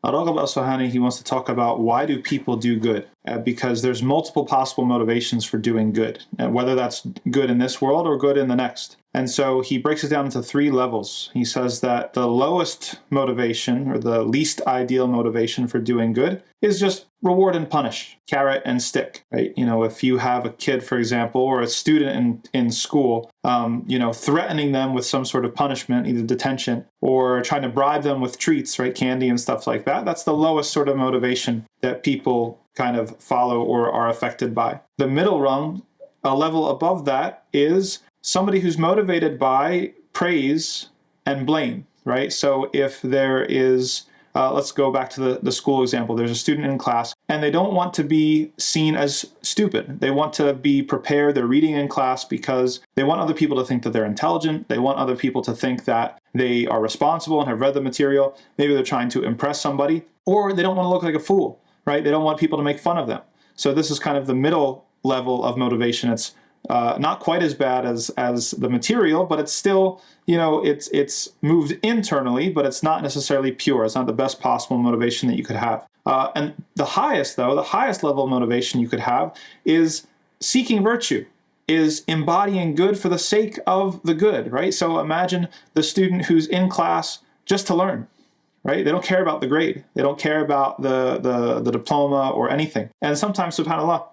al-Raghib al-Isfahani, he wants to talk about why do people do good? Because there's multiple possible motivations for doing good, whether that's good in this world or good in the next. And so he breaks it down into 3 levels. He says that the lowest motivation, or the least ideal motivation for doing good, is just reward and punish, carrot and stick, right? You know, if you have a kid, for example, or a student in school, you know, threatening them with some sort of punishment, either detention or trying to bribe them with treats, right, candy and stuff like that, that's the lowest sort of motivation that people kind of follow or are affected by. The middle rung, a level above that, is somebody who's motivated by praise and blame, right? So if there is, let's go back to the school example. There's a student in class and they don't want to be seen as stupid. They want to be prepared. They're reading in class because they want other people to think that they're intelligent. They want other people to think that they are responsible and have read the material. Maybe they're trying to impress somebody, or they don't want to look like a fool, right? They don't want people to make fun of them. So this is kind of the middle level of motivation. It's not quite as bad as the material, but it's still, you know, it's moved internally, but it's not necessarily pure. It's not the best possible motivation that you could have. And the highest, though, the highest level of motivation you could have is seeking virtue, is embodying good for the sake of the good, right? So imagine the student who's in class just to learn, right? They don't care about the grade. They don't care about the diploma or anything. And sometimes, subhanAllah,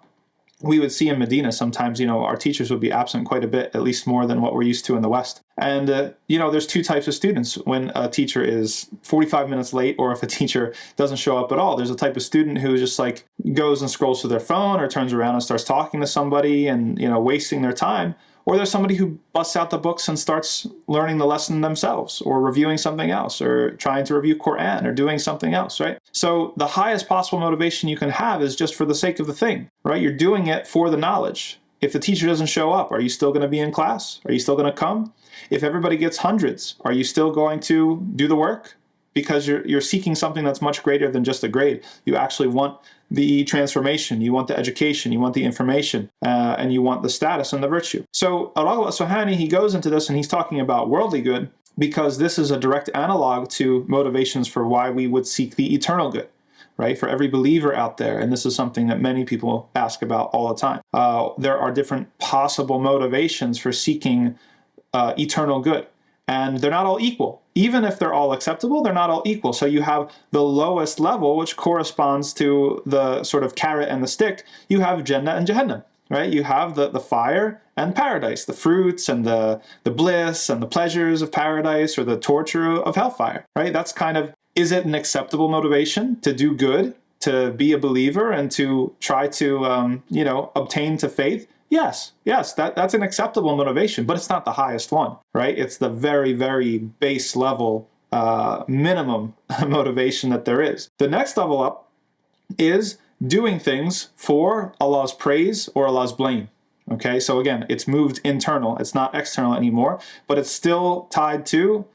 we would see in Medina, sometimes, you know, our teachers would be absent quite a bit, at least more than what we're used to in the West. And, you know, there's 2 types of students. When a teacher is 45 minutes late, or if a teacher doesn't show up at all, there's a type of student who just like goes and scrolls through their phone or turns around and starts talking to somebody and, you know, wasting their time. Or there's somebody who busts out the books and starts learning the lesson themselves, or reviewing something else, or trying to review Quran, or doing something else, right? So the highest possible motivation you can have is just for the sake of the thing, right? You're doing it for the knowledge. If the teacher doesn't show up, are you still going to be in class? Are you still going to come? If everybody gets hundreds, are you still going to do the work? Because you're seeking something that's much greater than just a grade. You actually want the transformation, you want the education, you want the information, and you want the status and the virtue. So al-Raghib al-Isfahani, he goes into this and he's talking about worldly good, because this is a direct analog to motivations for why we would seek the eternal good, right? For every believer out there, and this is something that many people ask about all the time. There are different possible motivations for seeking eternal good, and they're not all equal. Even if they're all acceptable, they're not all equal. So you have the lowest level, which corresponds to the sort of carrot and the stick. You have Jannah and Jahannam, right? You have the fire and paradise, the fruits and the bliss and the pleasures of paradise, or the torture of hellfire, right? That's kind of, is it an acceptable motivation to do good, to be a believer, and to try to, you know, obtain to faith? Yes, that's an acceptable motivation, but it's not the highest one, right? It's the very, very base level, minimum motivation that there is. The next level up is doing things for Allah's praise or Allah's blame. Okay, so again, it's moved internal. It's not external anymore, but it's still tied to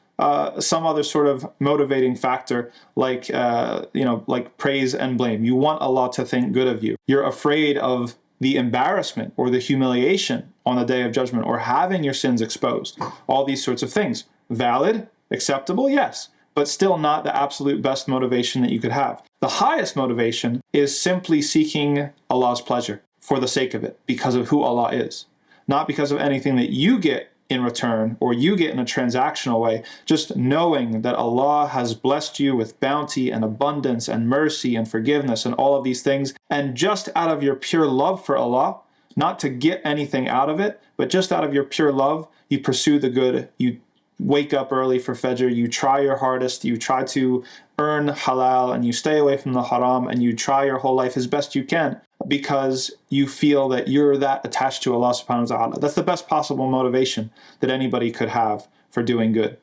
some other sort of motivating factor, like you know, like praise and blame. You want Allah to think good of you. You're afraid of the embarrassment or the humiliation on the day of judgment, or having your sins exposed. All these sorts of things. Valid, acceptable, yes, but still not the absolute best motivation that you could have. The highest motivation is simply seeking Allah's pleasure for the sake of it, because of who Allah is. Not because of anything that you get in return, or you get in a transactional way, just knowing that Allah has blessed you with bounty and abundance and mercy and forgiveness and all of these things, and just out of your pure love for Allah, not to get anything out of it, but just out of your pure love, you pursue the good, you wake up early for Fajr, you try your hardest, you try to earn halal, and you stay away from the haram, and you try your whole life as best you can, because you feel that you're that attached to Allah subhanahu wa ta'ala. That's the best possible motivation that anybody could have for doing good.